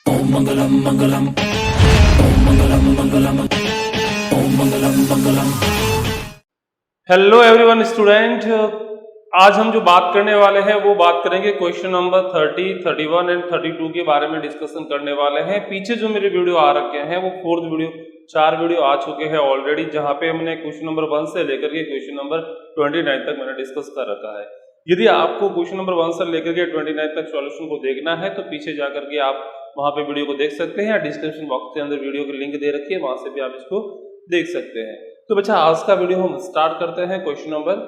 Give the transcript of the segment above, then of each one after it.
ओम मंगलम मंगलम, ओम मंगलम मंगलम, ओम मंगलम मंगलम। Hello everyone student, आज हम जो बात करने वाले हैं वो बात करेंगे क्वेश्चन नंबर 30, 31 एंड 32 के बारे में डिस्कशन करने वाले हैं। पीछे जो मेरे वीडियो आ रखे हैं वो फोर्थ वीडियो, 4 वीडियो आ चुके हैं ऑलरेडी, जहां पे हमने क्वेश्चन नंबर 1 से लेकर के क्वेश्चन नंबर 29 तक मैंने डिस्कस कर रखा है। यदि आपको क्वेश्चन नंबर 1 से लेकर के 29 तक सॉल्यूशन को देखना है तो पीछे जाकर के आप वहां पे वीडियो को देख सकते हैं, या डिस्क्रिप्शन बॉक्स के अंदर वीडियो की लिंक दे रखी है, वहां से भी आप इसको देख सकते हैं। तो बच्चा आज का वीडियो हम स्टार्ट करते हैं, क्वेश्चन नंबर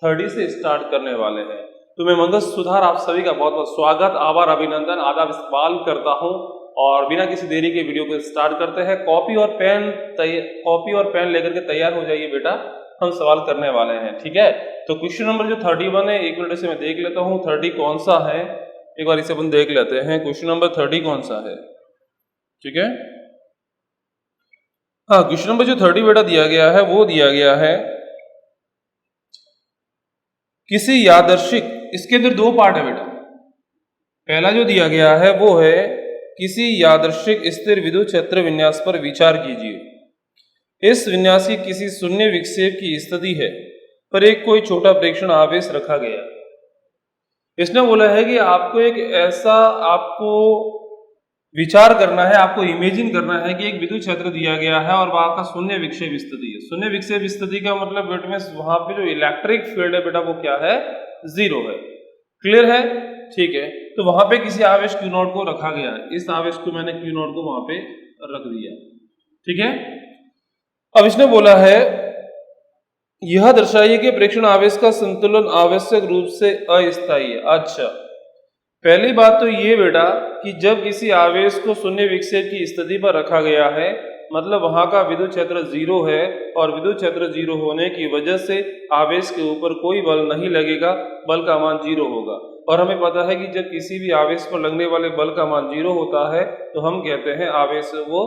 30 से स्टार्ट करने वाले हैं। तो मैं मंगल सुधार आप सभी का बहुत बहुत स्वागत, आभार, अभिनंदन, आदाब इस्तकबाल करता हूं। और बिना किसी देरी के वीडियो को स्टार्ट करते हैं। कॉपी और पेन लेकर के तैयार हो जाइए बेटा, हम सवाल करने वाले हैं, ठीक है। तो क्वेश्चन नंबर जो 31 है, एक मिनट से मैं देख लेता हूँ 30 कौन सा है, एक बार इसे अपन देख लेते हैं। क्वेश्चन नंबर 30 कौन सा है, ठीक है। हाँ, क्वेश्चन नंबर जो 30 बेटा दिया गया है वो दिया गया है किसी यादृच्छिक, इसके अंदर 2 पार्ट है बेटा। पहला जो दिया गया है वो है किसी यादृच्छिक स्थिर विद्युत क्षेत्र विन्यास पर विचार कीजिए। इस विन्यास की किसी शून्य विक्षेप की स्थिति है पर एक कोई छोटा प्रेक्षण आवेश रखा गया। इसने बोला है कि आपको एक ऐसा विचार करना है, आपको इमेजिन करना है कि एक विद्युत क्षेत्र दिया गया है और वहां का शून्य विक्षेप स्थिति है। शून्य विक्षेप स्थिति का मतलब बेटा में वहां पे जो इलेक्ट्रिक फील्ड है बेटा वो क्या है, 0 है। क्लियर है, ठीक है। तो वहां पे किसी आवेश Q नॉट को रखा गया है, इस आवेश को मैंने Q नॉट को वहां पे रख दिया, ठीक है। अब इसने बोला है यह दर्शाइए कि प्रेक्षण आवेश का संतुलन आवश्यक रूप से अस्थायी है। अच्छा, पहली बात तो ये बेटा कि जब किसी आवेश को शून्य विक्षेप की स्थिति पर रखा गया है, मतलब वहां का विद्युत क्षेत्र 0 है, और विद्युत क्षेत्र 0 होने की वजह से आवेश के ऊपर कोई बल नहीं लगेगा, बल का मान 0 होगा। और हमें पता है कि जब किसी भी आवेश पर लगने वाले बल का मान 0 होता है तो हम कहते हैं आवेश वो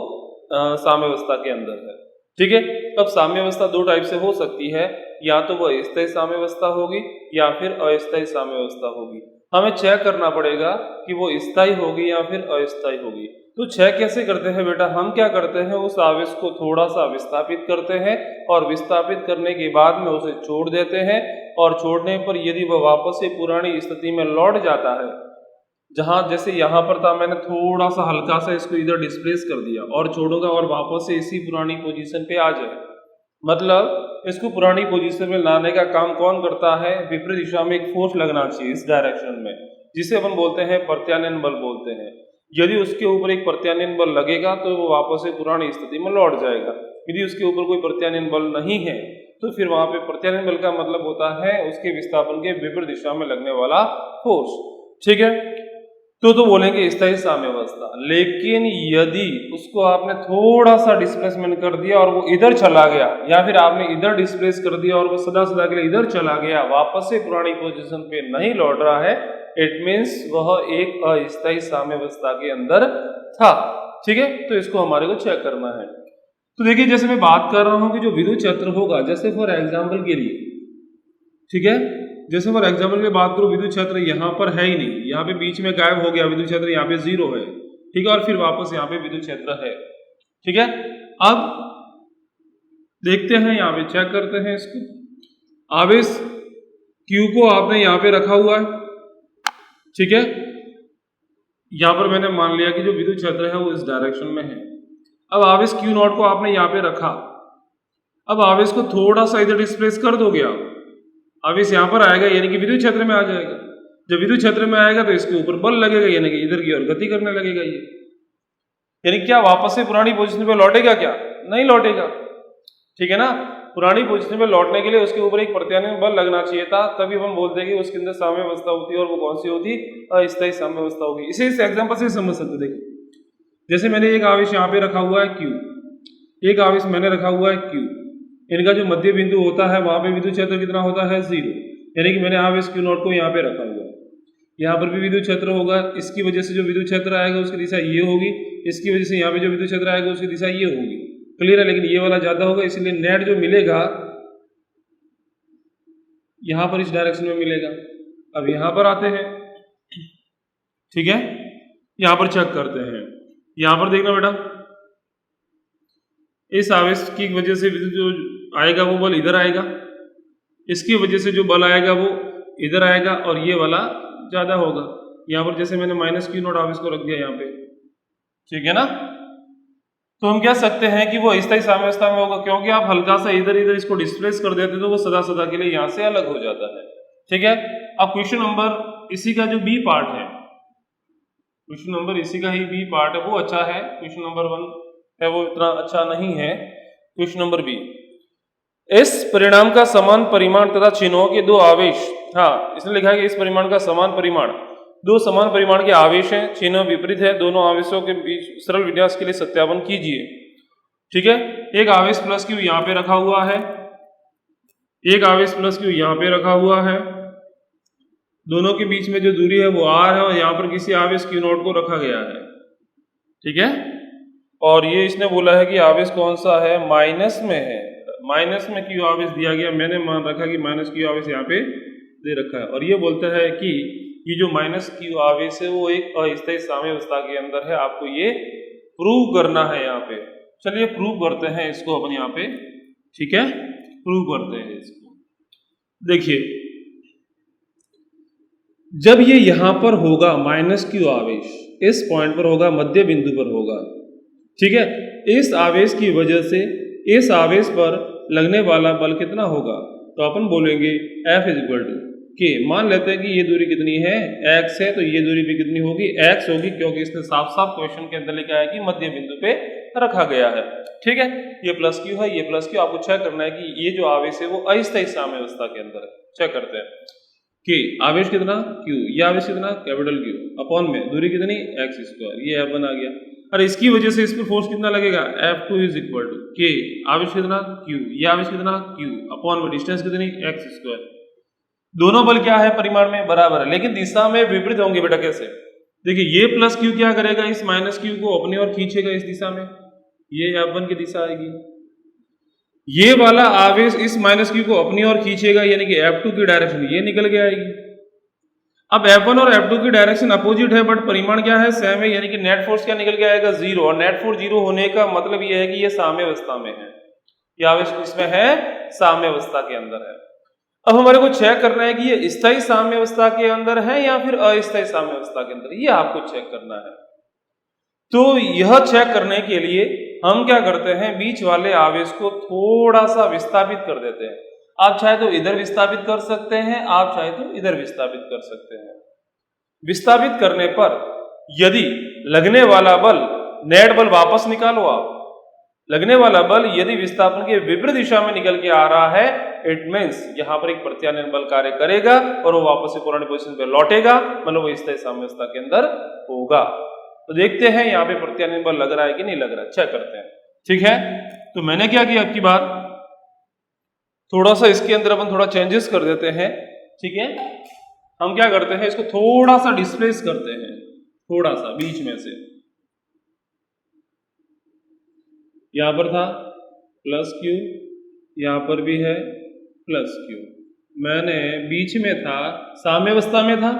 साम्यावस्था के अंदर है, ठीक है। अब साम्यावस्था 2 टाइप से हो सकती है, या तो वो स्थायी साम्यावस्था होगी या फिर अस्थायी साम्यावस्था होगी। हमें चेक करना पड़ेगा कि वो स्थायी होगी या फिर अस्थायी होगी। तो चेक कैसे करते हैं बेटा, हम क्या करते हैं, उस आवेश को थोड़ा सा विस्थापित करते हैं और विस्थापित करने के बाद में उसे छोड़ देते हैं, और छोड़ने पर यदि वह वापस से पुरानी स्थिति में लौट जाता है, जहां जैसे यहाँ पर था, मैंने थोड़ा सा हल्का सा इसको इधर डिस्प्लेस कर दिया और छोड़ूंगा और वापस से इसी पुरानी पोजीशन पे आ जाए, मतलब इसको पुरानी पोजीशन में लाने का काम कौन करता है, विपरीत दिशा में एक फोर्स लगना चाहिए इस डायरेक्शन में, जिसे अपन बोलते हैं प्रत्यानयन बल बोलते हैं। यदि उसके ऊपर एक प्रत्यानयन बल लगेगा तो वो वापस से पुरानी स्थिति में लौट जाएगा। यदि उसके ऊपर कोई प्रत्यानयन बल नहीं है तो फिर वहां पे प्रत्यानयन बल का मतलब होता है उसके विस्थापन के विपरीत दिशा में लगने वाला फोर्स, ठीक है। तो बोलेंगे स्थायी साम्यावस्था। लेकिन यदि उसको आपने थोड़ा सा डिस्प्लेसमेंट कर दिया और वो इधर चला गया, या फिर आपने इधर डिस्प्लेस कर दिया और वो सदा सदा के लिए इधर चला गया, वापस से पुरानी पोजीशन पे नहीं लौट रहा है, इट मीन्स वह एक अस्थायी साम्यावस्था के अंदर था, ठीक है। तो इसको हमारे को चेक करना है। तो देखिए, जैसे मैं बात कर रहा हूं कि जो विद्युत क्षेत्र होगा, जैसे फॉर एग्जाम्पल के लिए, ठीक है, जैसे फॉर एग्जाम्पल की बात करूं, विद्युत क्षेत्र यहाँ पर है ही नहीं, यहाँ पे बीच में गायब हो गया विद्युत क्षेत्र, यहाँ पे 0 है, ठीक है, और फिर वापस यहाँ पे विद्युत क्षेत्र है, ठीक है। अब देखते हैं, यहाँ पे चेक करते हैं इसको। आवेश Q को आपने यहाँ पे रखा हुआ है, ठीक है। यहाँ पर मैंने मान लिया कि जो विद्युत क्षेत्र है वो इस डायरेक्शन में है। अब आवेश Q नॉट को आपने यहाँ पे रखा, अब आवेश को थोड़ा सा इधर डिस्प्लेस कर दोगे आप, आवेश यहाँ पर आएगा, यानी कि विद्युत क्षेत्र में आ जाएगा। जब विद्युत क्षेत्र में आएगा तो इसके ऊपर बल लगेगा, यानी कि इधर की ओर गति करने लगेगा ये, यानी क्या वापस से पुरानी पोजीशन पे लौटेगा, क्या नहीं लौटेगा, ठीक है ना। पुरानी पोजीशन पे लौटने के लिए उसके ऊपर एक प्रत्यानयन बल लगना चाहिए था, तभी हम बोलते हैं कि उसके अंदर साम्यावस्था होती है, और वो कौन सी होती, अस्थायी साम्यावस्था होगी। इसे इस एग्जाम्पल से समझ सकते। देखिए, जैसे मैंने एक आवेश यहाँ पे रखा हुआ है Q, एक आवेश मैंने रखा हुआ है Q, इनका जो मध्य बिंदु होता है वहां पे विद्युत क्षेत्र कितना होता है, 0, यानी कि मैंने आवेश Q नॉट को यहाँ पे रखा हुआ है। यहाँ पर भी विद्युत क्षेत्र होगा, इसकी वजह से जो विद्युत क्षेत्र आएगा उसकी दिशा ये होगी, इसकी वजह से यहाँ पे जो विद्युत क्षेत्र आएगा उसकी दिशा ये होगी, क्लियर है। लेकिन ये वाला ज्यादा होगा, इसलिए नेट जो मिलेगा यहाँ पर इस डायरेक्शन में मिलेगा। अब यहाँ पर आते हैं, ठीक है, यहाँ पर चेक करते हैं। यहां पर देखना बेटा, इस आवेश की वजह से विद्युत जो आएगा वो बल इधर आएगा, इसकी वजह से जो बल आएगा वो इधर आएगा और ये वाला ज्यादा होगा। यहाँ पर जैसे मैंने माइनस क्यू नॉट आवेश को रख दिया यहाँ पे, ठीक है ना। तो हम कह सकते हैं कि वो अस्थायी साम्यावस्था में होगा, क्योंकि आप हल्का सा इधर इधर इसको डिस्प्लेस कर देते तो वो सदा सदा के लिए यहाँ से अलग हो जाता है, ठीक है। अब क्वेश्चन नंबर इसी का जो बी पार्ट है, क्वेश्चन नंबर इसी का ही बी पार्ट है, वो अच्छा है। क्वेश्चन नंबर 1 है वो इतना अच्छा नहीं है। क्वेश्चन नंबर बी, इस परिणाम का समान परिमाण तथा चिन्हों के दो आवेश, हाँ इसने लिखा है कि इस परिमाण का समान परिमाण, दो समान परिमाण के आवेश हैं, चिन्ह विपरीत है, दोनों आवेशों के बीच सरल विन्यास के लिए सत्यापन कीजिए, ठीक है। एक आवेश प्लस क्यू यहाँ पे रखा हुआ है, एक आवेश प्लस क्यू यहाँ पे रखा हुआ है, दोनों के बीच में जो दूरी है वो r है और यहाँ पर किसी आवेश क्यू नॉट को रखा गया है, ठीक है। और ये इसने बोला है कि आवेश कौन सा है, माइनस में है, माइनस में क्यू आवेश दिया गया, मैंने मान रखा कि माइनस क्यू आवेश यहाँ पे दे रखा है। और ये बोलता है कि ये जो माइनस क्यू आवेश है वो एक अस्थायी साम्यावस्था के अंदर है, आपको ये प्रूव करना है यहाँ पे। चलिए प्रूव करते हैं इसको अपन यहाँ पे, ठीक है, प्रूव करते हैं इसको। देखिए जब ये यहां पर होगा माइनस क्यू आवेश, इस पॉइंट पर होगा, मध्य बिंदु पर होगा, ठीक है। इस आवेश की वजह से इस आवेश पर लगने वाला बल कितना होगा, तो अपन बोलेंगे F इज इक्वल टू के, मान लेते हैं कि ये दूरी कितनी है, x है, तो ये दूरी भी कितनी होगी, x होगी, क्योंकि इसने साफ साफ क्वेश्चन के अंदर लिखा है कि मध्य बिंदु पे रखा गया है, ठीक है। ये प्लस क्यू है, ये प्लस क्यू, आपको चेक करना है कि ये जो आवेश है वो अस्थायी साम्यावस्था के अंदर है। चेक करते हैं कि आवेश कितना q, ये आवेश कितना कैपिटल Q, अपॉन में दूरी कितनी x स्क्वायर, ये F1 आ गया, और इसकी वजह से इस पर फोर्स कितना लगेगा, F2 is equal to K, आवेश कितना Q, ये आवेश कितना Q, अपॉन में डिस्टेंस कितनी x स्क्वायर। दोनों बल क्या है, परिमाण में बराबर है, लेकिन दिशा में विपरीत होंगे बेटा। कैसे, देखिए ये प्लस Q क्या करेगा, इस माइनस Q को अपनी ओर खींचेगा इस दिशा में, ये F1 की दिशा आएगी, ये वाला आवेश इस माइनस क्यू को अपनी ओर खींचेगा, यानी कि F2 की डायरेक्शन ये निकल के आएगी। अब F1 और F2 की डायरेक्शन अपोजिट है, बट परिमाण क्या है, सेम है, यानी कि नेट फोर्स क्या निकल के आएगा, 0। और नेट फोर्स 0 होने का मतलब ये है कि ये साम्यावस्था में है, ये आवेश किसमें है, साम्यावस्था के अंदर है। अब हमारे को चेक करना है कि ये स्थायी साम्यावस्था के अंदर है या फिर अस्थायी साम्यावस्था के अंदर, ये आपको चेक करना है। तो यह चेक करने के लिए हम क्या करते हैं, बीच वाले आवेश को थोड़ा सा विस्थापित कर देते हैं। आप चाहे तो इधर विस्थापित कर सकते हैं, आप चाहे तो इधर विस्थापित कर सकते हैं। विस्थापित करने पर यदि लगने वाला बल, नेट बल वापस निकालो आप, लगने वाला बल यदि विस्थापन के विपरीत दिशा में निकल के आ रहा है, इट मींस यहां पर एक प्रत्यानयन बल कार्य करेगा और वो वापस से पुरानी पोजीशन पे लौटेगा, मतलब वो स्थायी साम्यावस्था के अंदर होगा। तो देखते हैं यहाँ पे प्रत्यानयन बल लग रहा है कि नहीं लग रहा है, चेक करते हैं, ठीक है। तो मैंने क्या किया, अब की बात थोड़ा सा इसके अंदर अपन थोड़ा चेंजेस कर देते हैं, ठीक है। हम क्या करते हैं, इसको थोड़ा सा डिस्प्लेस करते हैं, थोड़ा सा बीच में से, यहां पर था प्लस क्यू, यहां पर भी है प्लस क्यू, मैंने बीच में था, साम्यावस्था में था,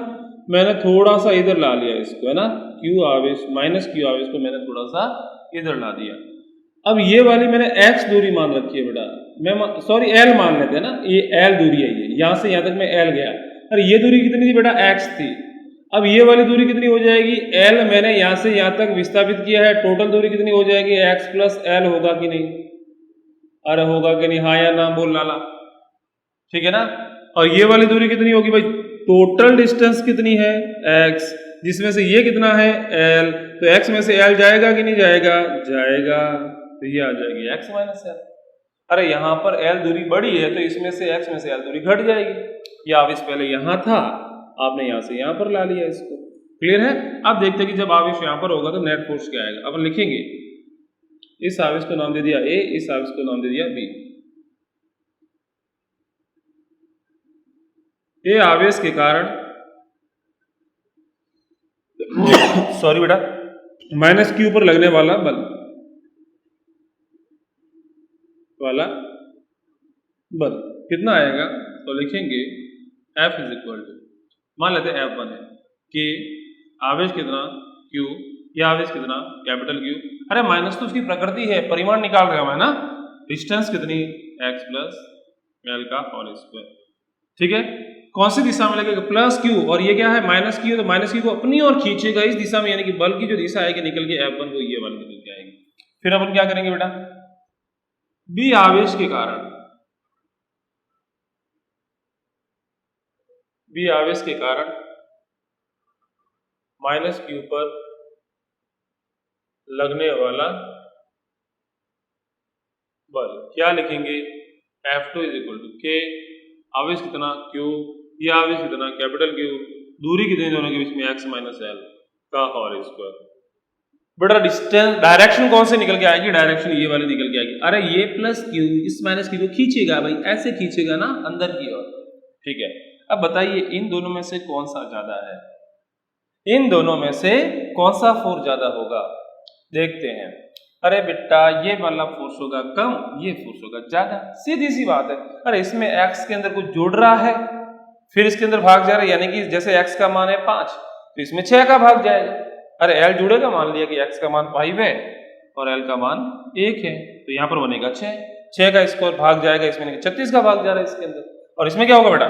मैंने थोड़ा सा इधर ला लिया इसको, है ना, क्यू आवेश माइनस क्यू आवेश को मैंने थोड़ा सा इधर ला दिया। अब ये वाली मैंने x दूरी मान रखी है बेटा, मैं सॉरी L मान लेते हैं ना, ये L दूरी है, ये यहां से यहां तक मैं L गया, और ये दूरी कितनी थी बेटा, x थी। अब ये वाली दूरी कितनी हो जाएगी, L मैंने यहां से यहां तक विस्थापित किया है, टोटल दूरी कितनी हो जाएगी, x प्लस L होगा कि नहीं, अरे होगा कि नहीं, हाँ या ना बोल लाला, ठीक है ना। और ये वाली दूरी कितनी होगी भाई, टोटल डिस्टेंस कितनी है x, जिसमें से ये कितना है L, तो x में से L जाएगा कि नहीं जाएगा, जाएगा, तो ये आ जाएगी x माइनस L। अरे यहाँ पर L दूरी बड़ी है तो इसमें से x में से L दूरी घट जाएगी, ये आवेश पहले यहाँ था, आपने यहाँ से यहाँ पर ला लिया इसको, क्लियर है। अब देखते हैं कि जब आवेश यहाँ पर होगा तो नेट फोर्स क्या आएगा। अपन लिखेंगे, इस आवेश को नाम दे दिया A, इस आवेश को नाम दे दिया B। ये आवेश के कारण सॉरी बेटा, माइनस क्यू पर लगने वाला बल, कितना आएगा, तो लिखेंगे F इज इक्वल टू, मान लेते हैं F1 है कि आवेश कितना Q ये आवेश कितना कैपिटल क्यू, अरे माइनस तो उसकी प्रकृति है, परिमाण निकाल रहे हैं ना, डिस्टेंस कितनी x प्लस एल का होल स्क्वायर, ठीक है। कौन सी दिशा में लगेगा प्लस क्यू, और ये क्या है माइनस क्यू, तो माइनस क्यू को अपनी ओर खींचेगा इस दिशा में, यानी कि बल की जो दिशा आएगी निकल के F1 को ये वाली निकल के आएगी। फिर अपन क्या करेंगे बेटा, B आवेश के कारण, B आवेश के कारण माइनस क्यू पर लगने वाला बल क्या लिखेंगे, F2 is equal to K, आवेश कितना Q, ये आवेश कितना कैपिटल Q, दूरी कितनी दोनों के बीच में x माइनस एल का होल स्क्वायर। बेटा डिस्टेंस डायरेक्शन कौन से निकल के आएगी, डायरेक्शन ये वाली निकल के आएगी, अरे ये प्लस Q इस माइनस Q को खींचेगा भाई, ऐसे खींचेगा ना अंदर की ओर, ठीक है। अब बताइए इन दोनों में से कौन सा ज्यादा है, इन दोनों में से कौन सा फोर्स ज्यादा होगा, देखते हैं। अरे बेटा ये वाला फोर्स होगा कम, ये फोर्स होगा ज्यादा, सीधी सी बात है। अरे इसमें x के अंदर कुछ जुड़ रहा है, फिर इसके अंदर भाग जा रहा है, यानी कि जैसे x का मान है 5 तो इसमें 6 का भाग जाएगा। अरे l जुड़ेगा, मान लिया कि x का मान 5 है और l का मान 1 है, तो यहाँ पर बनेगा 6 का स्क्वायर भाग जाएगा इसमें, 36 का भाग जा रहा है इसके अंदर। और इसमें क्या होगा बेटा,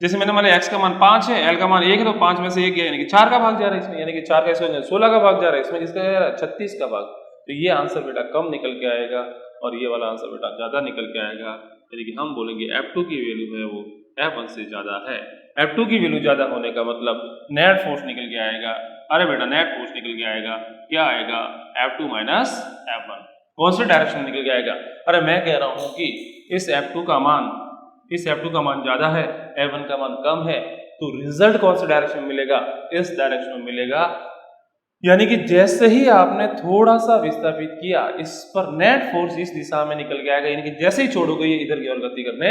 जैसे मैंने मान x का मान 5 है, l का मान 1 है, तो 5 में से 1 गया यानी कि 4 का भाग जा रहा है इसमें, यानी कि 4 का स्क्वायर 16 का भाग जा रहा है इसमें, किसका जा रहा है 36 का भाग। तो ये आंसर बेटा कम निकल के आएगा और ये वाला आंसर बेटा ज्यादा निकल के आएगा, यानी कि हम बोलेंगे F2 की वैल्यू है वो F1 से ज्यादा है। F2 की वैल्यू ज्यादा होने का मतलब नेट फोर्स निकल के आएगा, अरे बेटा नेट फोर्स निकल के आएगा, क्या आएगा F2 माइनस F1, कौन से डायरेक्शन में निकल के आएगा। अरे मैं कह रहा हूँ कि इस F2 का मान ज्यादा है, F1 का मान कम है, तो रिजल्ट कौन से डायरेक्शन में मिलेगा, इस डायरेक्शन में मिलेगा। यानी कि जैसे ही आपने थोड़ा सा विस्थापित किया इस पर नेट फोर्स इस दिशा में निकल के आएगा, यानी कि जैसे ही छोड़ोगे ये इधर की ओर गति करने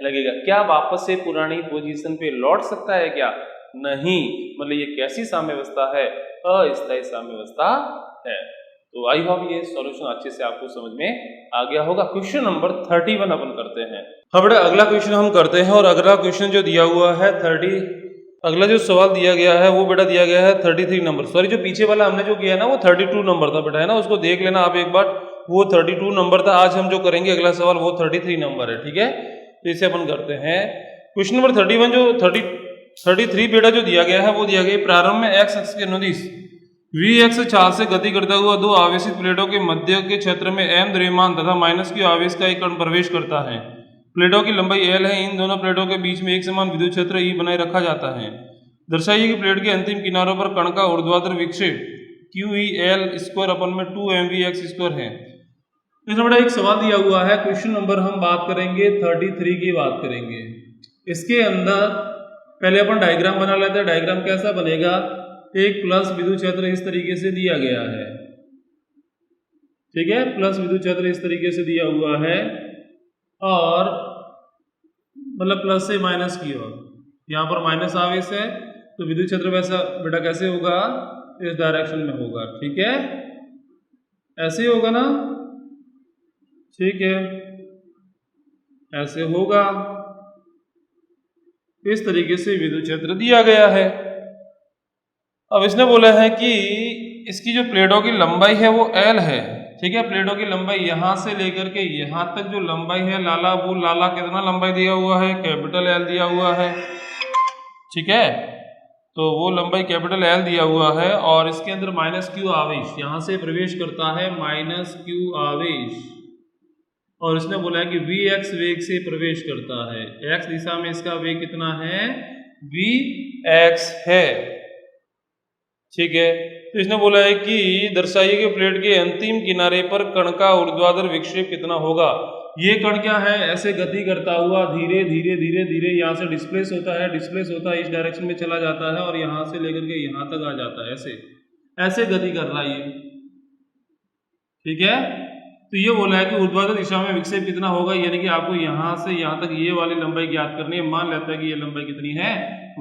लगेगा। क्या वापस से पुरानी पोजीशन पे लौट सकता है क्या, नहीं, मतलब ये कैसी साम्यावस्था है, अस्थायी साम्यावस्था है। तो आई होप ये सॉल्यूशन अच्छे से आपको समझ में आ गया होगा। क्वेश्चन नंबर 31 अपन करते हैं। हाँ बेटा अगला क्वेश्चन हम करते हैं, और अगला क्वेश्चन जो दिया हुआ है अगला जो सवाल दिया गया है वो बेटा दिया गया है 33 नंबर, सॉरी जो पीछे वाला हमने जो किया ना वो 32 नंबर था बेटा, है ना, उसको देख लेना आप एक बार, वो 32 नंबर था। आज हम जो करेंगे अगला सवाल वो 33 नंबर है, ठीक है। तो इसे अपन करते हैं। क्वेश्चन नंबर 31 जो 33 बेटा जो दिया गया है वो दिया गया प्रारंभ में x अक्ष के अनुदिश Vx चाल से गति करता हुआ दो आवेशित प्लेटों के मध्य के क्षेत्र में m द्रव्यमान तथा माइनस q आवेश का एक कण प्रवेश करता है। प्लेटों की लंबाई l है, इन दोनों प्लेटों के बीच में एक समान विद्युत क्षेत्र E बनाए रखा जाता है। दर्शाइए कि प्लेट के अंतिम किनारों पर कण का ऊर्ध्वाधर विक्षेप QEL स्क्वायर अपन में 2mvx स्क्वायर है। इसमें बड़ा एक सवाल दिया हुआ है, क्वेश्चन नंबर हम बात करेंगे 33 की बात करेंगे। इसके अंदर पहले अपन डायग्राम बना लेते हैं। डायग्राम कैसा बनेगा, एक प्लस विद्युत क्षेत्र इस तरीके से दिया गया है, ठीक है, प्लस विद्युत क्षेत्र इस तरीके से दिया हुआ है, और मतलब प्लस से माइनस की ओर यहाँ पर माइनस आवेश है, तो विद्युत क्षेत्र वैसा बेटा कैसे होगा, इस डायरेक्शन में होगा, ठीक है, ऐसे होगा ना, ठीक है, ऐसे होगा, इस तरीके से विद्युत क्षेत्र दिया गया है। अब इसने बोला है कि इसकी जो प्लेटों की लंबाई है वो L है, ठीक है, प्लेटों की लंबाई यहां से लेकर के यहां तक जो लंबाई है, लाला कितना लंबाई दिया हुआ है, कैपिटल L दिया हुआ है, ठीक है, तो वो लंबाई कैपिटल L दिया हुआ है, और इसके अंदर माइनस Q आवेश यहां से प्रवेश करता है, माइनस Q आवेश, और इसने बोला है कि Vx वेग से प्रवेश करता है, x दिशा में इसका वेग कितना है, Vx है, ठीक है। तो इसने बोला है कि दर्शाइए कि प्लेट के अंतिम किनारे पर कण का ऊर्ध्वाधर विक्षेप कितना होगा। ये कण क्या है, ऐसे गति करता हुआ धीरे धीरे धीरे धीरे यहाँ से डिस्प्लेस होता है इस डायरेक्शन में चला जाता है, और यहाँ से लेकर के यहाँ तक आ जाता है, ऐसे गति कर रहा है ये, ठीक है। तो ये बोला है कि ऊर्ध्वाधर दिशा में विक्षेप कितना होगा, यानी कि आपको यहाँ से यहाँ तक ये वाली लंबाई ज्ञात करनी है। मान लेता है कि ये लंबाई कितनी है,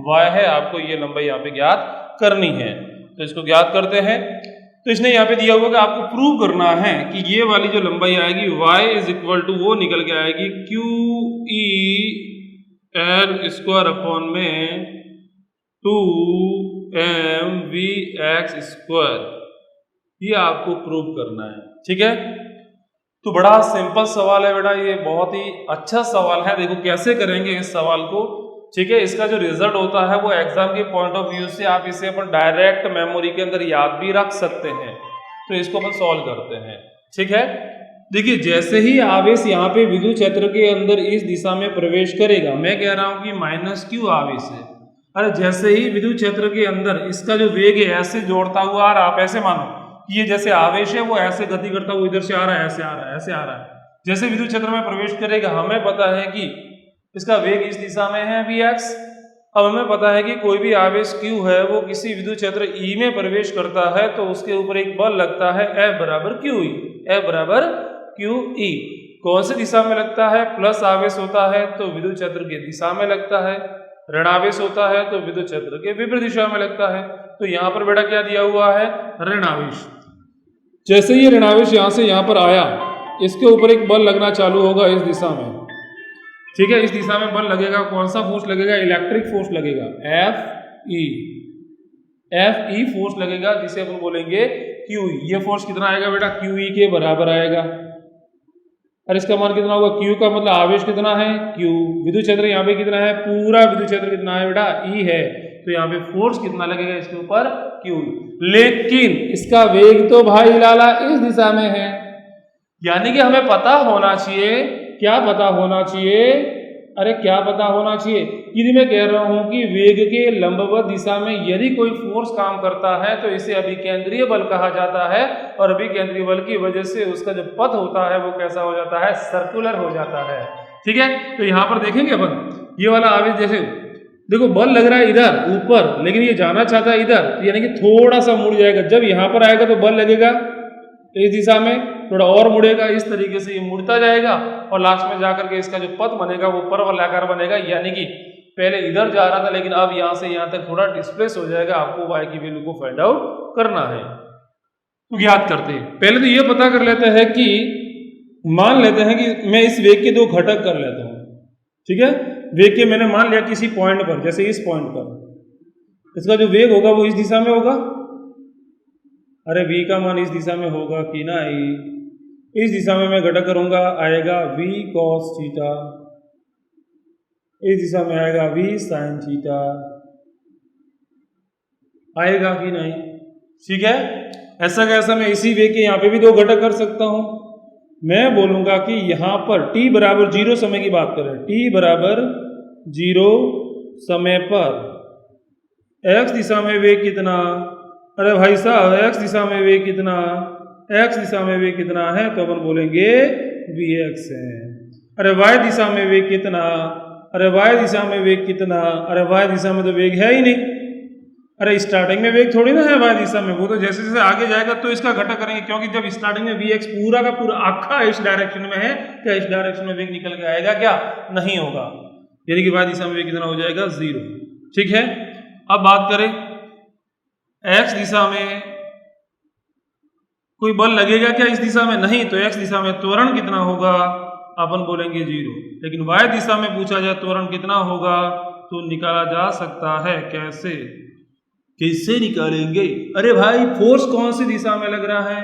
y है, आपको ये लंबाई यहाँ पे ज्ञात करनी है, तो इसको ज्ञात करते हैं। तो इसने यहाँ पे दिया हुआ कि आपको प्रूव करना है कि ये वाली जो लंबाई आएगी y इज इक्वल टू वो निकल के आएगी QEL स्क्वायर अपॉन में 2mvx स्क्वायर, ये आपको प्रूव करना है। ठीक है, तो बड़ा सिंपल सवाल है बेटा, ये बहुत ही अच्छा सवाल है। देखो कैसे करेंगे इस सवाल को। ठीक है, इसका जो रिजल्ट होता है वो एग्जाम के पॉइंट ऑफ व्यू से आप इसे अपन डायरेक्ट मेमोरी के अंदर याद भी रख सकते हैं। तो इसको अपन सॉल्व करते हैं। ठीक है, देखिए जैसे ही आवेश यहाँ पे विद्युत क्षेत्र के अंदर इस दिशा में प्रवेश करेगा, मैं कह रहा हूं कि -q आवेश है। अरे जैसे ही विद्युत क्षेत्र के अंदर इसका जो वेग है ऐसे जोड़ता हुआ आ रहा, आप ऐसे मानो कि ये जैसे आवेश है वो ऐसे गति करता हुआ इधर से आ रहा है, ऐसे आ रहा है, ऐसे आ रहा है। जैसे विद्युत क्षेत्र में प्रवेश करेगा, हमें पता है कि इसका वेग इस दिशा में है vx। अब हमें पता है कि कोई भी आवेश q है वो किसी विद्युत क्षेत्र E में प्रवेश करता है तो उसके ऊपर एक बल लगता है F बराबर QE। F बराबर QE कौन सी दिशा में लगता है? प्लस आवेश होता है तो विद्युत क्षेत्र की दिशा में लगता है, ऋण आवेश होता है तो विद्युत क्षेत्र के विपरीत दिशा में लगता है। तो यहाँ पर बेटा क्या दिया हुआ है? ऋण आवेश। जैसे ये ऋण आवेश यहाँ से यहाँ पर आया, इसके ऊपर एक बल लगना चालू होगा इस दिशा में। ठीक है, इस दिशा में बल लगेगा। कौन सा फोर्स लगेगा? इलेक्ट्रिक फोर्स लगेगा, Fe फोर्स लगेगा, जिसे अपन बोलेंगे QE। ये फोर्स कितना आएगा बेटा? QE के बराबर आएगा। और इसका मान कितना होगा? Q का मतलब आवेश कितना है? Q। विद्युत क्षेत्र यहाँ पे कितना है? पूरा विद्युत क्षेत्र कितना है बेटा? E है। तो यहाँ पे फोर्स कितना लगेगा इसके ऊपर? Q। लेकिन इसका वेग तो भाई लाला इस दिशा में है, यानी कि हमें पता होना चाहिए। क्या पता होना चाहिए? अरे क्या पता होना चाहिए? यदि मैं कह रहा हूं कि वेग के लंबवत दिशा में यदि कोई फोर्स काम करता है तो इसे अभिकेंद्रीय बल कहा जाता है, और अभिकेंद्रीय बल की वजह से उसका जो पथ होता है वो कैसा हो जाता है? सर्कुलर हो जाता है। ठीक है, तो यहाँ पर देखेंगे अपन ये वाला आवेश, जैसे देखो बल लग रहा है इधर ऊपर, लेकिन ये जाना चाहता है इधर, यानी कि थोड़ा सा मुड़ जाएगा। जब यहाँ पर आएगा तो बल लगेगा इस दिशा में, थोड़ा और मुड़ेगा, इस तरीके से ये मुड़ता जाएगा और लास्ट में जाकर के इसका जो पथ बनेगा वो परवलयाकार बनेगा। यानी कि पहले इधर जा रहा था लेकिन अब यहाँ से यहाँ तक थोड़ा डिस्प्लेस हो जाएगा। आपको y की वैल्यू को फाइंड आउट करना है। तो याद करते हैं, पहले तो ये पता कर लेते हैं कि मान लेते हैं कि मैं इस वेग के दो घटक कर लेता हूँ। ठीक है, वेग के मैंने मान लिया किसी पॉइंट पर, जैसे इस पॉइंट पर, इसका जो वेग होगा वो इस दिशा में होगा। अरे v का मान इस दिशा में होगा कि नहीं? इस दिशा में मैं घटक करूंगा, आएगा v cos थीटा, इस दिशा में आएगा v sin थीटा, आएगा कि नहीं? ठीक है, ऐसा कैसा? मैं इसी वेग के यहाँ पे भी दो घटक कर सकता हूं। मैं बोलूंगा कि यहाँ पर t बराबर 0 समय की बात करें, t बराबर 0 समय पर x दिशा में वेग कितना? अरे भाई साहब x दिशा में वेग कितना? x दिशा में वेग कितना है? तो अपन बोलेंगे vx है। अरे y दिशा में वेग कितना? अरे y दिशा में वेग कितना? अरे y दिशा में तो वेग है ही नहीं। अरे स्टार्टिंग में वेग थोड़ी ना है y दिशा में, वो तो जैसे जैसे आगे जाएगा तो इसका घटक करेंगे, क्योंकि जब स्टार्टिंग में vx पूरा का पूरा आखा इस डायरेक्शन में है, क्या इस डायरेक्शन में वेग निकल के आएगा? क्या नहीं होगा। यानी कि y दिशा में वेग कितना हो जाएगा? 0। ठीक है, अब बात करें x दिशा में कोई बल लगेगा क्या इस दिशा में? नहीं। तो x दिशा में त्वरण कितना होगा? अपन बोलेंगे 0। लेकिन y दिशा में पूछा जाए त्वरण कितना होगा तो निकाला जा सकता है। कैसे? कैसे निकालेंगे? अरे भाई फोर्स कौन सी दिशा में लग रहा है?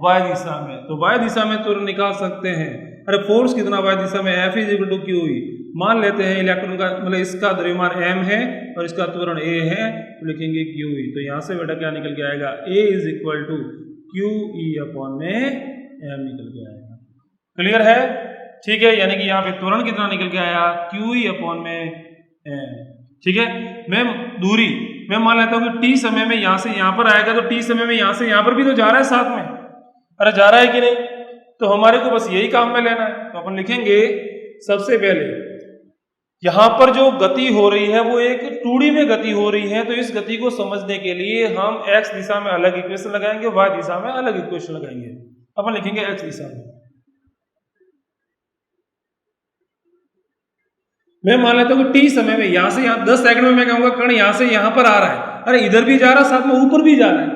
y दिशा में, तो y दिशा में त्वरण निकाल सकते हैं। अरे फोर्स कितना y दिशा में? F = QE। मान लेते हैं इलेक्ट्रॉन का मतलब इसका द्रव्यमान m है और इसका त्वरण a है, तो लिखेंगे QE। तो यहाँ से बेटा क्या निकल के आएगा? A = QE/m निकल के आएगा। क्लियर है? ठीक है, यानी कि यहाँ पे त्वरण कितना निकल के आया? QE/m। ठीक है, मैं दूरी मैं मान लेता हूँ कि t समय में यहाँ से यहाँ पर आएगा, तो t समय में यहाँ से यहाँ पर भी तो जा रहा है साथ में। अरे जा रहा है कि नहीं? तो हमारे को बस यही काम में लेना है। तो अपन लिखेंगे सबसे पहले यहाँ पर जो गति हो रही है वो एक 2D में गति हो रही है, तो इस गति को समझने के लिए हम x दिशा में अलग इक्वेशन लगाएंगे, y दिशा में अलग इक्वेशन लगाएंगे। अपन लिखेंगे x दिशा में। मैं मान लेता हूँ कि t समय में यहाँ से यहाँ 10 सेकंड में मैं कहूँगा कण यहाँ से यहाँ पर आ रहा है। अरे इधर भी जा रहा है, साथ में ऊपर भी जा रहा है।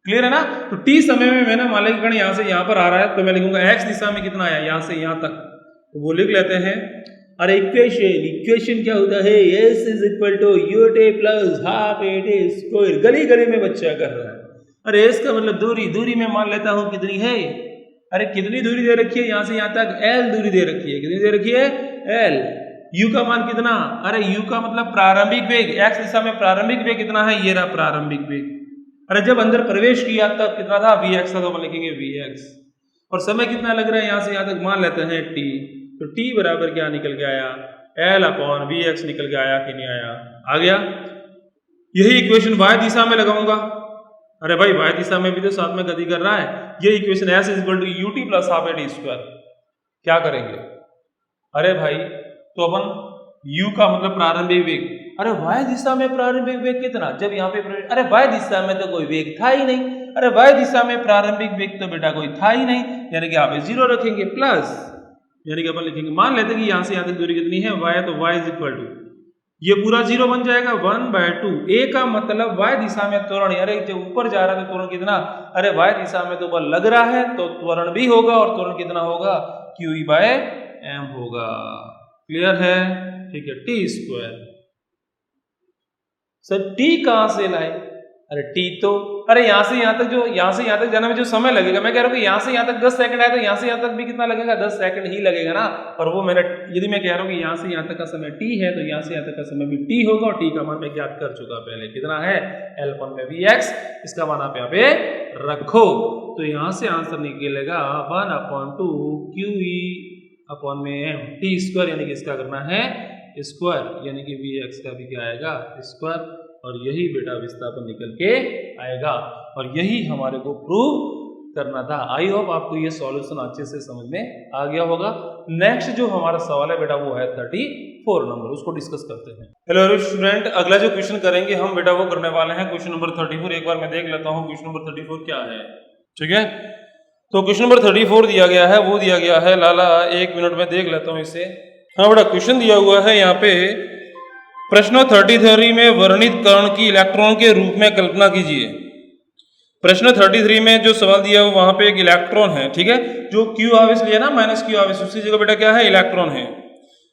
क्लियर है ना? तो t समय में मैंने मान लिया कि कण यहाँ से यहाँ पर आ रहा है, तो मैं लिखूंगा x दिशा में कितना आया यहाँ से यहाँ तक, तो वो लिख लेते हैं। अरे इक्वेशन क्या होता है? s = ut + ½ at²। गली गली में बच्चा कर रहा है। अरे इसका मतलब दूरी, दूरी में मान लेता हूं कितनी है, अरे कितनी दूरी दे रखी है यहां से यहां तक, l दूरी दे रखी है, कितनी दे रखी है l। u का मान कितना, अरे u का मतलब प्रारंभिक वेग, x दिशा में प्रारंभिक वेग कितना है, ये रहा प्रारंभिक वेग। अरे जब अंदर प्रवेश किया तब कितना था, vx था, तो अपन लिखेंगे vx। और समय कितना लग रहा है यहां से यहां तक, मान लेते हैं t, तो t बराबर क्या निकल के आया, l अपॉन vx निकल के आया कि नहीं आया, आ गया। यही इक्वेशन y दिशा में लगाऊंगा, अरे भाई y दिशा में भी तो साथ में गति कर रहा है, ये equation s equal to ut plus half a t square, क्या करेंगे, अरे भाई तो अपन u का मतलब प्रारंभिक वेग, अरे y दिशा में प्रारंभिक वेग कितना, जब यहाँ पे अरे y दिशा में तो कोई वेग था ही नहीं, अरे y दिशा में प्रारंभिक वेग तो बेटा कोई था ही नहीं, यानी कि यहाँ पे 0 रखेंगे प्लस, यानी कि अपन लिखेंगे, मान लेते हैं कि यहाँ से यहाँ तक दूरी कितनी है y, तो y इज इक्वल टू, ये पूरा 0 बन जाएगा 1/2, a का मतलब y दिशा में त्वरण, अरे जब ऊपर जा रहा है तो त्वरण कितना, अरे y दिशा में तो बल लग रहा है तो त्वरण भी होगा, और त्वरण कितना होगा, q/m होगा। क्लियर है, ठीक है। t स्क्वायर, सर t कहां से लाए, अरे t तो, अरे यहां से यहां तक जो, यहां से यहां तक जाने में जो समय लगेगा, मैं कह रहा हूं कि यहां से यहां तक 10 सेकंड है, तो यहां से यहां तक भी कितना लगेगा, 10 सेकंड ही लगेगा ना। और वो मैंने, यदि मैं कह रहा हूं कि यहां से यहां तक का समय t है, तो यहां से यहां तक का समय भी t होगा, और t का मान मैं ज्ञात कर चुका पहले, कितना है, l अपन में vx, इसका मान आप यहाँ पे रखो, तो यहां से आंसर निकलेगा 1/2 QE अपॉन में m t स्क्वायर, यानी कि इसका करना है स्क्वायर, यानी कि vx का भी क्या आएगा, स्क्वायर, और यही बेटा विस्थापन निकल के आएगा, और यही हमारे को प्रूव करना था। आई होप आपको ये सॉल्यूशन अच्छे से समझ में आ गया होगा। नेक्स्ट जो हमारा सवाल है बेटा वो है 34 नंबर, उसको डिस्कस करते हैं। हेलो स्टूडेंट, अगला जो क्वेश्चन करेंगे हम बेटा वो करने वाले हैं क्वेश्चन नंबर 34। एक बार मैं देख लेता हूँ क्वेश्चन नंबर 34 क्या है, ठीक है। तो क्वेश्चन नंबर 34 दिया गया है, वो दिया गया है, लाला 1 मिनट में देख लेता हूँ इसे। हाँ बेटा, क्वेश्चन दिया हुआ है यहाँ पे, प्रश्न 33 में वर्णित कण की इलेक्ट्रॉन के रूप में कल्पना कीजिए। प्रश्न 33 में जो सवाल दिया हुआ वहां पे एक इलेक्ट्रॉन है, ठीक है, जो q आवेश लिया ना, -q आवेश, उसकी जगह बेटा क्या है, इलेक्ट्रॉन है,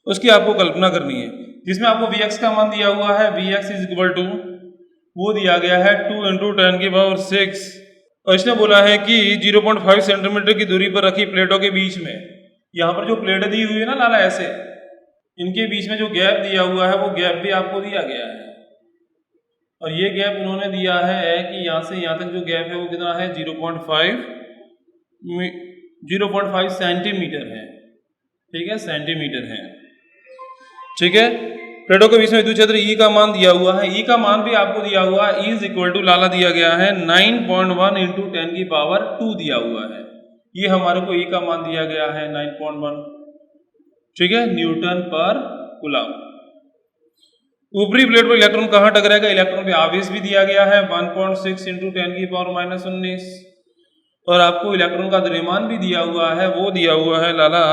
उसकी आपको कल्पना करनी है, जिसमें आपको vx का मान दिया हुआ है, vx इज इक्वल टू, वो दिया गया है 2 × 10⁶, और इसने बोला है कि 0.5 सेंटीमीटर की दूरी पर रखी प्लेटों के बीच में, यहाँ पर जो प्लेट दी हुई है ना लाला ऐसे, इनके बीच में जो गैप दिया हुआ है वो गैप भी आपको दिया गया है, और ये गैप उन्होंने दिया है कि यहाँ से यहाँ तक जो गैप है वो कितना है, 0.5 सेंटीमीटर है, ठीक है, सेंटीमीटर है, ठीक है। प्लेटों के बीच में विद्युत क्षेत्र E का मान दिया हुआ है, E का मान भी आपको दिया हुआ है, E इज इक्वल टू लाला दिया गया है 9.1 × 10⁻² दिया हुआ है, ये हमारे को E का मान दिया गया है 9.1, ठीक है, न्यूटन पर कूलम। ऊपरी प्लेट पर इलेक्ट्रॉन कहाँ टकराएगा, इलेक्ट्रॉन पे आवेश भी दिया गया है 1.6 × 10⁻⁻19, और आपको इलेक्ट्रॉन का द्रव्यमान भी दिया हुआ है, वो दिया हुआ है लाला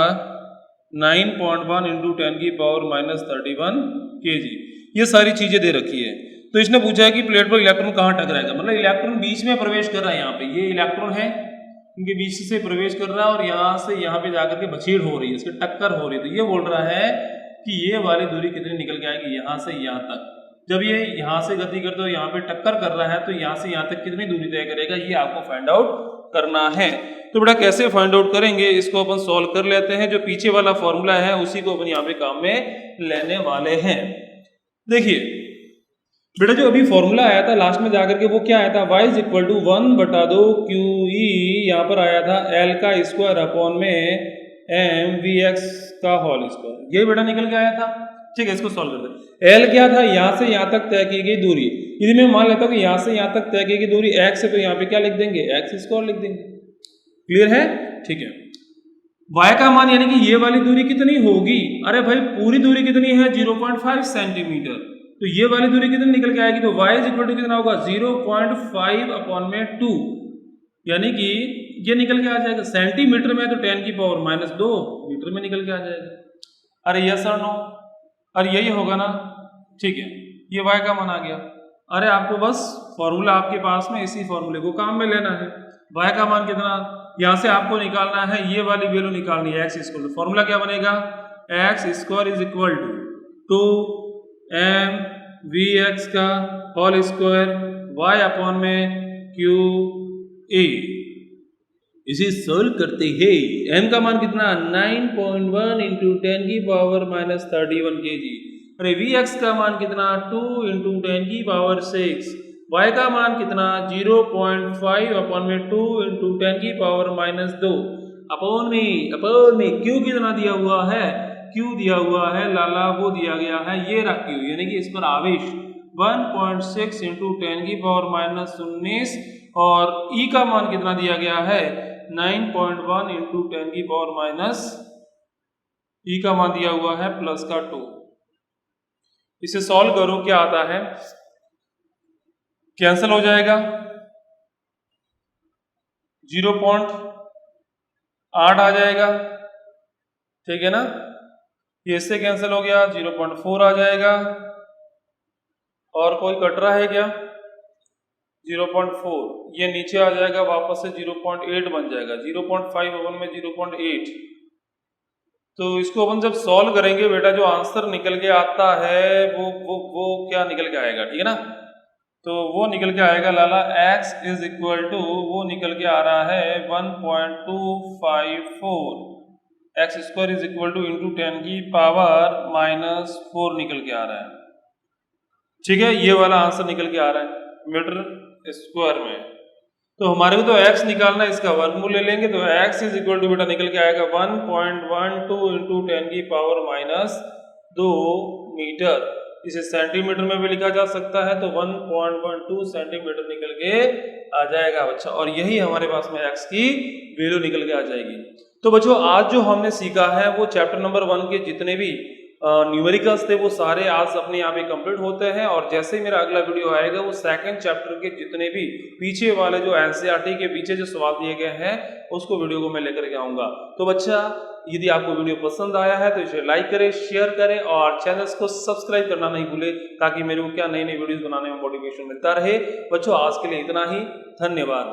9.1 × 10⁻31 kg। ये सारी चीजें दे रखी है। तो इसने पूछा है कि प्लेट पर इलेक्ट्रॉन कहाँ टकराएगा, मतलब इलेक्ट्रॉन बीच में प्रवेश कर रहा है, यहाँ पे ये इलेक्ट्रॉन है, इनके बीच से प्रवेश कर रहा है, और यहाँ से यहाँ पे जाकर के बछेड़ हो रही है, इसकी टक्कर हो रही है। तो ये बोल रहा है कि ये वाली दूरी कितनी निकल के आएगी, यहाँ से यहाँ तक, जब ये यहाँ से गति करते हो यहाँ पे टक्कर कर रहा है, तो यहाँ से यहाँ तक कितनी दूरी तय करेगा, ये आपको फाइंड आउट करना है। तो बेटा कैसे फाइंड आउट करेंगे, इसको अपन सॉल्व कर लेते हैं। जो पीछे वाला फॉर्मूला है उसी को अपन यहाँ पे काम में लेने वाले हैं। देखिए बेटा, जो अभी फॉर्मूला आया था लास्ट में जाकर के, वो क्या आया था, y is equal to 1/2 QE, यहाँ पर आया था L का स्क्वायर अपॉन में m Vx का होल स्क्वायर, ये बेटा निकल के आया था, ठीक है। इसको सॉल्व करते हैं। L क्या था, यहाँ से यहाँ तक तय की गई दूरी, यदि मैं मान लेता हूँ कि यहाँ से यहाँ तक तय की गई दूरी x है, तो यहाँ पे क्या लिख देंगे, x स्क्वायर लिख देंगे। क्लियर है, ठीक है। y का मान यानी कि ये वाली दूरी कितनी होगी, अरे भाई पूरी दूरी कितनी है, 0.5 सेंटीमीटर, तो ये वाली दूरी कितनी निकल के आएगी, तो y इज इक्वल टू कितना होगा, 0.5 अपॉन में 2, यानी कि ये निकल के आ जाएगा सेंटीमीटर में, तो 10⁻⁻2 मीटर में निकल के आ जाएगा। अरे यस और नो, अरे यही होगा ना, ठीक है, ये y का मान आ गया। अरे आपको बस फॉर्मूला आपके पास में, इसी फॉर्मूले को काम में लेना है। y का मान कितना, यहाँ से आपको निकालना है, ये वाली वैल्यू निकालनी है, x इक्वल टू, फॉर्मूला क्या बनेगा, x square is equal to 2m Vx का होल स्क्वायर y अपॉन में क्यू ए। इसे सॉल्व करते हैं, m का मान कितना 9.1 इंटू 10 की पावर माइनस 31 kg। अरे vx का मान कितना 2 इंटू 10 की पावर 6। y का मान कितना 0.5 अपॉन में 2 इंटू 10 की पावर माइनस 2 अपॉन में q कितना दिया हुआ है, q दिया हुआ है लाला, वो दिया गया है ये रहा q, यानी कि इस पर आवेश 1.6 इंटू 10 की पावर माइनस 19 और e का मान कितना दिया गया है 9.1 इंटू 10 की पावर माइनस, ई का मान दिया हुआ है प्लस का 2। इसे सॉल्व करो, क्या आता है, कैंसिल हो जाएगा, 0.8 आ जाएगा, ठीक है ना, ये इससे कैंसिल हो गया, 0.4 आ जाएगा, और कोई कट रहा है क्या, 0.4, ये नीचे आ जाएगा वापस से 0.8 बन जाएगा, 0.5 अपन में 0.8। तो इसको अपन जब सॉल्व करेंगे बेटा, जो आंसर निकल के आता है वो क्या निकल के आएगा, ठीक है ना, तो वो निकल के आएगा लाला x इज इक्वल टू, वो निकल के आ रहा है 1.254, x square is equal two into 10 की पावर माइनस 4 निकल के आ रहा है, ठीक है, ये वाला आंसर निकल के आ रहा है मीटर स्क्वायर में। तो हमारे को तो x निकालना है, इसका वर्गमूल ले लेंगे, तो x इज इक्वल टू बेटा निकल के आएगा 1.12 इंटू 10 की पावर माइनस 2 मीटर। इसे सेंटीमीटर में भी लिखा जा सकता है, तो 1.12 सेंटीमीटर निकल के आ जाएगा बच्चा, और यही हमारे पास में x की वैल्यू निकल के आ जाएगी। तो बच्चों आज जो हमने सीखा है वो चैप्टर नंबर 1 के जितने भी न्यूमेरिकल्स थे वो सारे आज अपने यहाँ पे कंप्लीट होते हैं, और जैसे ही मेरा अगला वीडियो आएगा वो सेकंड चैप्टर के जितने भी पीछे वाले जो एनसीईआरटी के पीछे जो सवाल दिए गए हैं उसको वीडियो को मैं लेकर के आऊंगा। तो बच्चा यदि आपको वीडियो पसंद आया है तो इसे लाइक करें, शेयर करें और चैनल को सब्सक्राइब करना नहीं भूले, ताकि मेरे को क्या नई नई वीडियोस बनाने में मोटिवेशन मिलता रहे। बच्चों आज के लिए इतना ही, धन्यवाद।